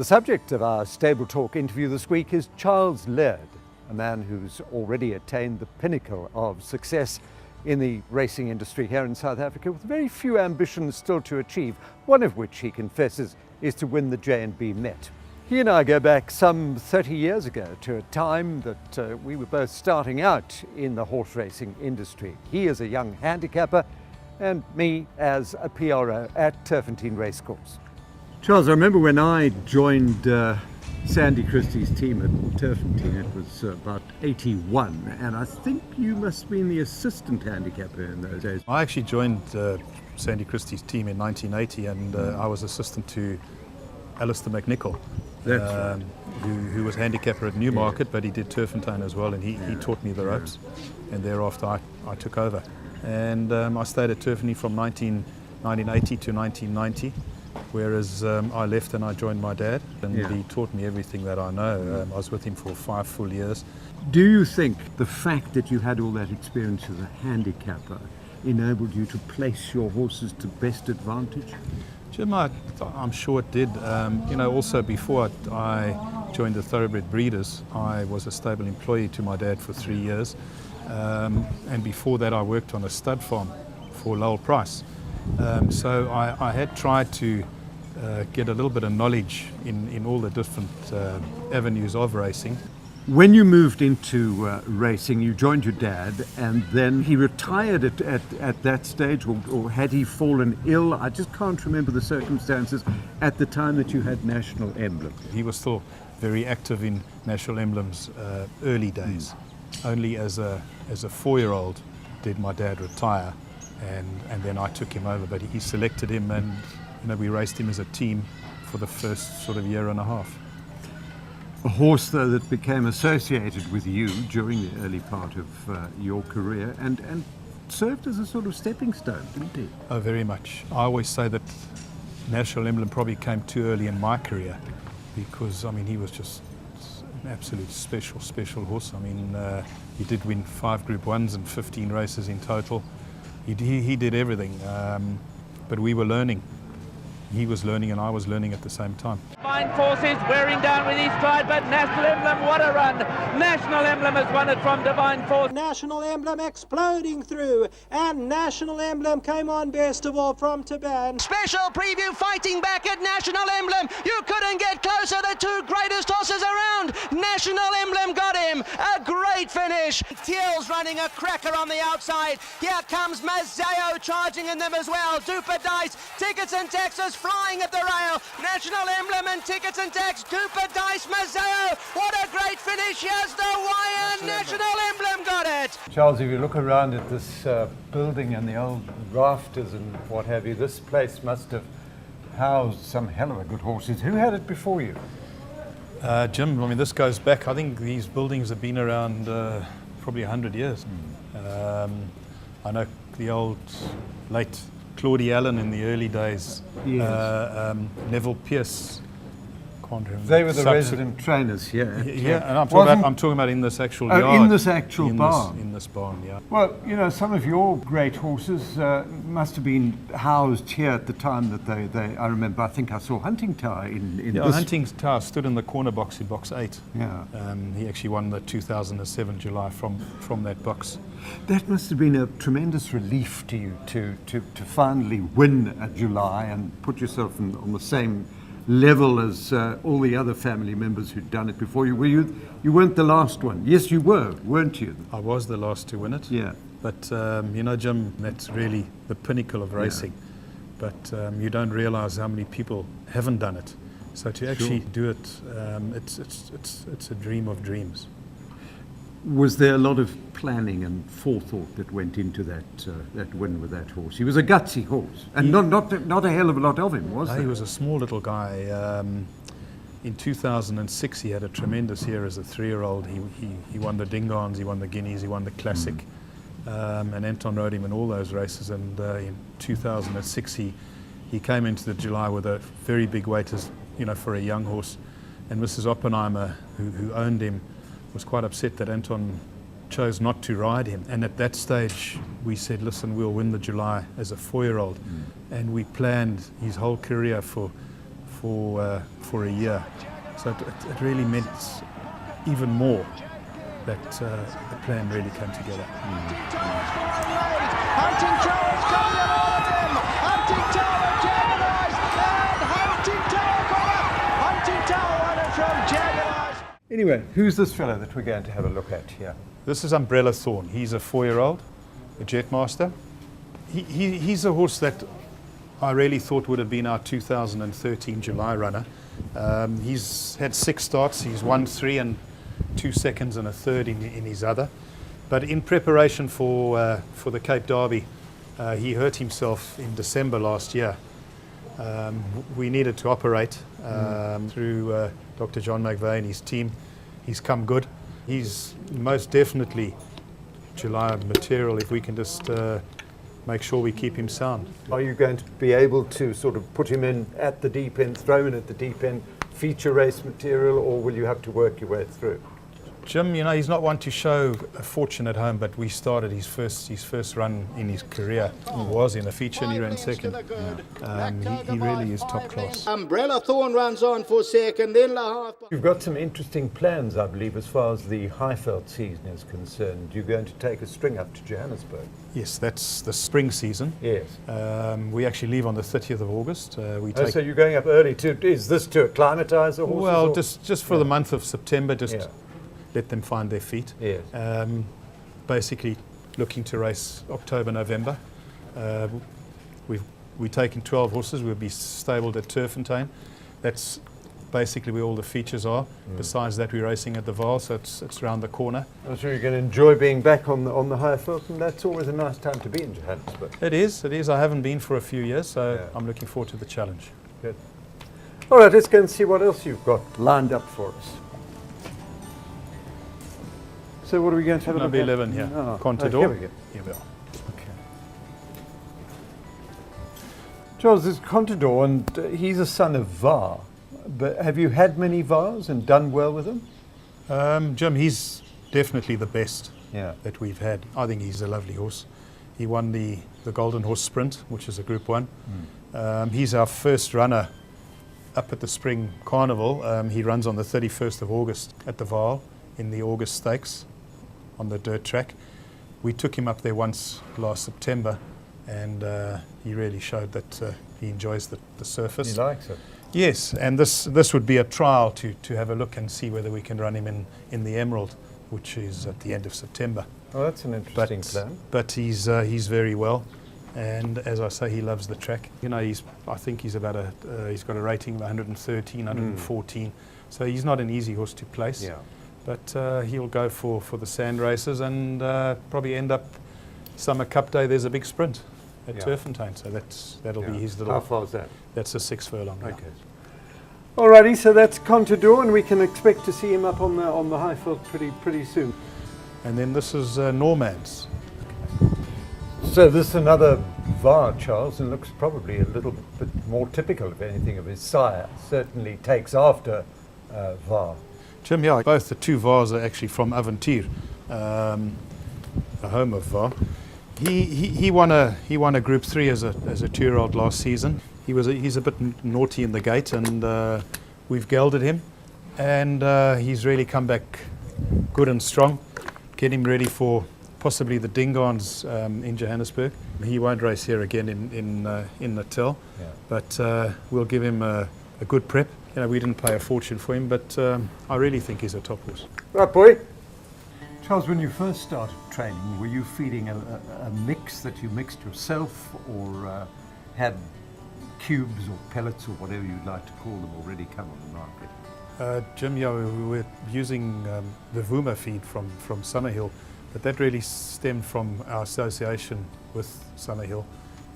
The subject of our Stable Talk interview this week is Charles Laird, a man who's already attained the pinnacle of success in the racing industry here in South Africa, with very few ambitions still to achieve, one of which, he confesses, is to win the J&B Met. He and I go back some 30 years ago to a time that we were both starting out in the horse racing industry. He as a young handicapper and me as a PRO at Turfentine Racecourse. Charles, I remember when I joined Sandy Christie's team at Turfentine, it was about 81, and I think you must have been the assistant handicapper in those days. I actually joined Sandy Christie's team in 1980, and I was assistant to Alistair McNichol, who was handicapper at Newmarket, but he did Turfentine as well, and he taught me the ropes, and thereafter I took over. And I stayed at Turfentine from 1980 to 1990. Whereas I left and I joined my dad, and he taught me everything that I know. I was with him for 5 full years. Do you think the fact that you had all that experience as a handicapper enabled you to place your horses to best advantage? Jim, I'm sure it did. Also before I joined the Thoroughbred Breeders, I was a stable employee to my dad for 3 years. And before that I worked on a stud farm for Lowell Price. So I had tried to get a little bit of knowledge in all the different avenues of racing. When you moved into racing, you joined your dad, and then he retired at that stage, or had he fallen ill? I just can't remember the circumstances at the time that you had National Emblem. He was still very active in National Emblem's early days. Only as a 4-year-old did my dad retire. And then I took him over, but he selected him, and we raced him as a team for the first sort of year and a half. A horse, though, that became associated with you during the early part of your career and served as a sort of stepping stone, didn't he? Oh, very much. I always say that National Emblem probably came too early in my career, because he was just an absolute special horse. He did win 5 Group 1s and 15 races in total. He did everything, but we were learning. He was learning and I was learning at the same time. Fine forces wearing down with his stride, but National Emblem, what a run! National Emblem has won it from Divine Force. National Emblem exploding through, and National Emblem came on best of all from Taban. Special preview fighting back at National Emblem. You couldn't get closer, the 2 greatest horses around. National Emblem got him. A great finish. Teal's running a cracker on the outside. Here comes Mazeo charging in them as well. Duper Dice, Tickets and Taxes flying at the rail. National Emblem and Tickets and Tax, Duper Dice, Mazeo. What a great finish. Here's the wire. National Emblem got it. Charles, if you look around at this building and the old rafters and what have you, this place must have housed some hell of a good horses. Who had it before you? Jim, this goes back, I think these buildings have been around probably 100 years. I know the old late Claudie Allen in the early days, yes. Neville Pierce, can't remember. They were the resident trainers here. Yeah, and I'm talking about in this actual yard. In this actual barn. In this barn, yeah. Well, some of your great horses must have been housed here at the time that I remember, I think I saw Hunting Tower in this. Hunting Tower stood in the corner box in box 8. Yeah. He actually won the 2007 July from that box. That must have been a tremendous relief to you to finally win a July and put yourself on the same level as all the other family members who'd done it before you. You weren't the last one. Yes, you were, weren't you? I was the last to win it. Yeah. But, Jim, that's really the pinnacle of racing. Yeah. But you don't realize how many people haven't done it. So to actually do it, it's a dream of dreams. Was there a lot of planning and forethought that went into that win with that horse? He was a gutsy horse, and not a hell of a lot of him, was there? He was a small little guy. In 2006, he had a tremendous year as a 3-year-old. He won the Dingons, he won the Guineas, he won the Classic, and Anton rode him in all those races. And in 2006, he came into the July with a very big weight, as for a young horse. And Mrs. Oppenheimer, who owned him, was quite upset that Anton chose not to ride him. And at that stage, we said, listen, we'll win the July as a 4-year-old. And we planned his whole career for for a year. So it really meant even more that the plan really came together. Hunting Tower's coming at all of them. Hunting Tower Jagged and Hunting Tower got up. Hunting Tower won it from Jagged. Anyway, who's this fellow that we're going to have a look at here? This is Umbrella Thorn. He's a 4-year-old, a Jetmaster. He's a horse that I really thought would have been our 2013 July runner. He's had 6 starts. He's won 3 and 2 seconds and a third in his other. But in preparation for the Cape Derby, he hurt himself in December last year. We needed to operate through Dr. John McVeigh and his team. He's come good. He's most definitely July material if we can just make sure we keep him sound. Are you going to be able to sort of put him in at the deep end, throw him at the deep end, feature race material, or will you have to work your way through? Jim, you know, he's not one to show a fortune at home, but we started his first run in his career was in a feature and he ran second. He really is top class. Umbrella Thorn runs on for second, then La Half. You've got some interesting plans, I believe, as far as the Highveld season is concerned. You're going to take a string up to Johannesburg. Yes, that's the spring season. Yes. We actually leave on the 30th of August. So you're going up early is this to acclimatise the horses? Well, or? just for the month of September, let them find their feet. Yes. Basically looking to race October, November. We've taken 12 horses. We'll be stabled at Turffontein. That's basically where all the features are. Besides that, we're racing at the Vaal, so it's around the corner. I'm sure you're going to enjoy being back on the Highveld, and that's always a nice time to be in Johannesburg. It is. I haven't been for a few years, so I'm looking forward to the challenge. Good. All right, let's go and see what else you've got lined up for us. So what are we going to have a look Number at? 11 here, Contador. Here we go. Here we are. Okay. Charles, this is Contador, and he's a son of Var. But have you had many Vars and done well with him? Jim, he's definitely the best Yeah. that we've had. I think he's a lovely horse. He won the Golden Horse Sprint, which is a Group 1. He's our first runner up at the Spring Carnival. He runs on the 31st of August at the Vaal in the August Stakes on the dirt track. We took him up there once last September, and he really showed that he enjoys the surface. He likes it. Yes, and this would be a trial to have a look and see whether we can run him in the Emerald, which is at the end of September. Oh, that's an interesting plan. But he's very well, and as I say, he loves the track. You know, I think he's about he's got a rating of 113, 114, so he's not an easy horse to place. Yeah. But he'll go for the sand races and probably end up Summer Cup Day. There's a big sprint at Turffontein, so that'll be his little. How far is that? That's a 6 furlong. now. Okay. Alrighty, so that's Contador, and we can expect to see him up on the Highveld pretty soon. And then this is Normans. So this is another Var, Charles, and looks probably a little bit more typical, if anything, of his sire. Certainly takes after Var. Jim, yeah, both the two Vars are actually from Avontuur, the home of Var. He won a Group 3 as a 2-year-old last season. He's a bit naughty in the gate, and we've gelded him, and he's really come back good and strong. Get him ready for possibly the Dingaans in Johannesburg. He won't race here again in Natal, but we'll give him a good prep. You know, we didn't pay a fortune for him, but I really think he's a top horse. Right, boy. Charles, when you first started training, were you feeding a mix that you mixed yourself, or had cubes or pellets or whatever you'd like to call them already come on the market? Jim, yeah, we were using the Vuma feed from Summerhill, but that really stemmed from our association with Summerhill.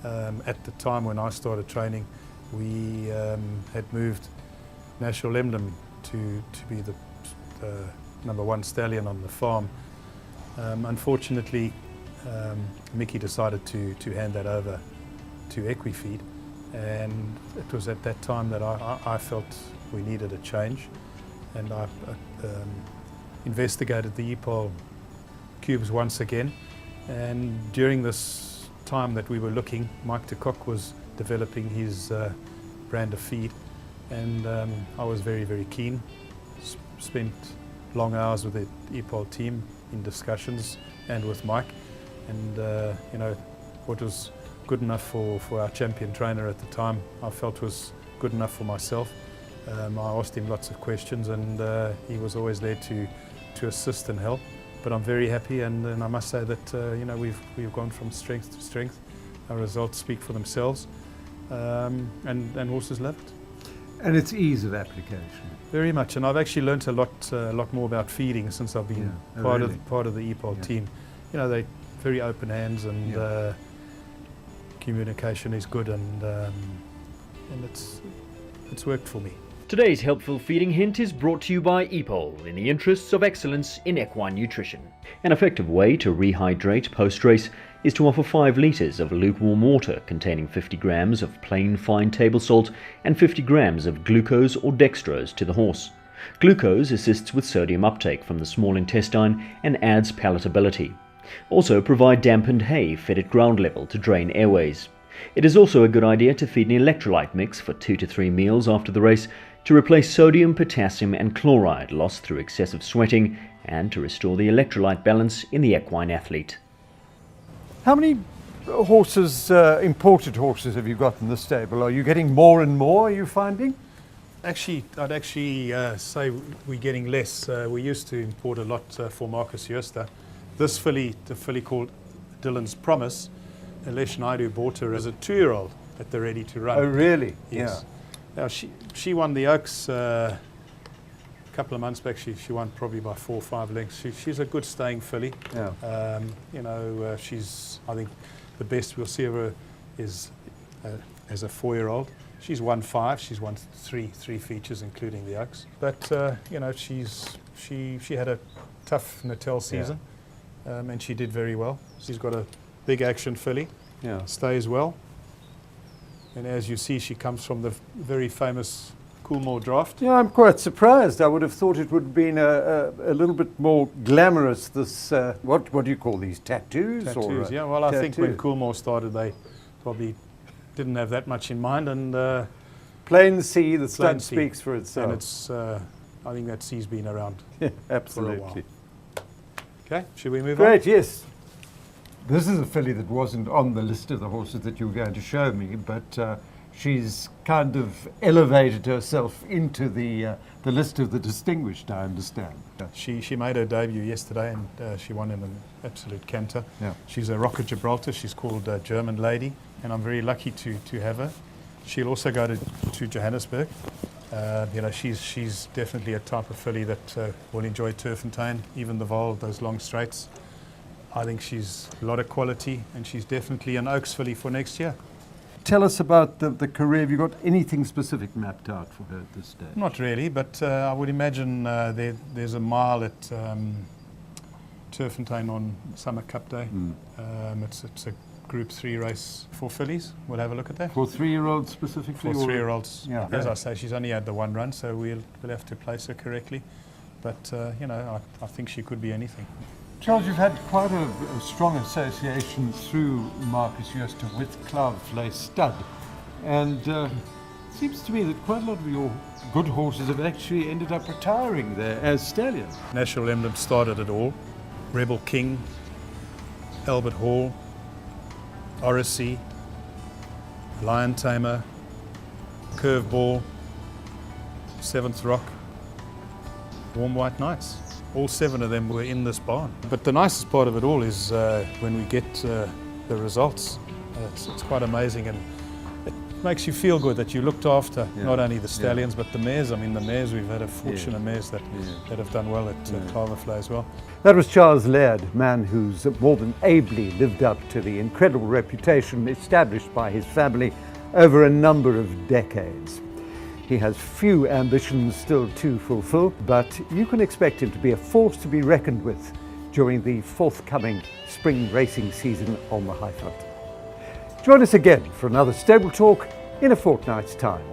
At the time when I started training, we had moved National Emblem to be the number 1 stallion on the farm. Unfortunately, Mickey decided to hand that over to Equifeed, and it was at that time that I felt we needed a change, and I investigated the EPOL cubes once again, and during this time that we were looking, Mike de Kock was developing his brand of feed, and I was very, very keen. Spent long hours with the Ep5 team in discussions and with Mike, and you know, what was good enough for our champion trainer at the time, I felt was good enough for myself. I asked him lots of questions, and he was always there to assist and help. But I'm very happy, and I must say that you know, we've gone from strength to strength. Our results speak for themselves, and horses love it. And it's ease of application. Very much, and I've actually learnt a lot more about feeding since I've been part of the Ep5 team. You know, they're very open hands, and communication is good, and it's worked for me. Today's helpful feeding hint is brought to you by Ep5 in the interests of excellence in equine nutrition. An effective way to rehydrate post-race is to offer 5 litres of lukewarm water containing 50 grams of plain fine table salt and 50 grams of glucose or dextrose to the horse. Glucose assists with sodium uptake from the small intestine and adds palatability. Also provide dampened hay fed at ground level to drain airways. It is also a good idea to feed an electrolyte mix for 2 to 3 meals after the race to replace sodium, potassium and chloride lost through excessive sweating, and to restore the electrolyte balance in the equine athlete. How many horses, imported horses, have you got in the stable? Are you getting more and more, are you finding? Actually, I'd actually say we're getting less. We used to import a lot for Marcus Jooste. This filly, the filly called Dylan's Promise, Alesh Naidu bought her as a 2-year-old at the Ready to Run. Oh, really? Yes. Yeah. Now she won the Oaks a couple of months back. She won probably by 4 or 5 lengths. She's a good staying filly. Yeah. You know, I think the best we'll see of her is as a 4-year-old. She's won 5. She's won three features, including the Oaks. But you know, she had a tough Natal season, and she did very well. She's got a big action filly. Yeah. Stays well. And as you see, she comes from the very famous Coolmore draft. Yeah, I'm quite surprised. I would have thought it would have been a little bit more glamorous, this, what do you call these, tattoos? Tattoos, yeah. Well, I think when Coolmore started, they probably didn't have that much in mind. And plain sea, the stud speaks for itself. And it's, I think that sea's been around absolutely. for a while. Okay, should we move on? Great, yes. This is a filly that wasn't on the list of the horses that you were going to show me, but she's kind of elevated herself into the list of the distinguished, I understand. She made her debut yesterday, and she won in an absolute canter. Yeah. She's a Rocket Gibraltar. She's called German Lady, and I'm very lucky to have her. She'll also go to Johannesburg. You know, she's definitely a type of filly that will enjoy Turffontein, even the Vaal, those long straights. I think she's a lot of quality, and she's definitely an Oaks filly for next year. Tell us about the career. Have you got anything specific mapped out for her at this stage? Not really, but I would imagine there's a mile at Turffontein on Summer Cup Day. It's a Group 3 race for fillies. We'll have a look at that. For 3-year-olds specifically? For 3-year-olds. Yeah. As I say, she's only had the 1 run, so we'll have to place her correctly. But, you know, I think she could be anything. Charles, you've had quite a strong association through Marcus Jooste with Cloudflay Stud, and it seems to me that quite a lot of your good horses have actually ended up retiring there as stallions. National Emblem started it all. Rebel King, Albert Hall, Odyssey, Lion Tamer, Curveball, 7th Rock, Warm White Nights. All 7 of them were in this barn. But the nicest part of it all is when we get the results. It's quite amazing, and it makes you feel good that you looked after not only the stallions but the mares. I mean, the mares, we've had a fortune of mares that have done well at Cloudflay as well. That was Charles Laird, a man who's more than ably lived up to the incredible reputation established by his family over a number of decades. He has few ambitions still to fulfill, but you can expect him to be a force to be reckoned with during the forthcoming spring racing season on the Highfront. Join us again for another Stable Talk in a fortnight's time.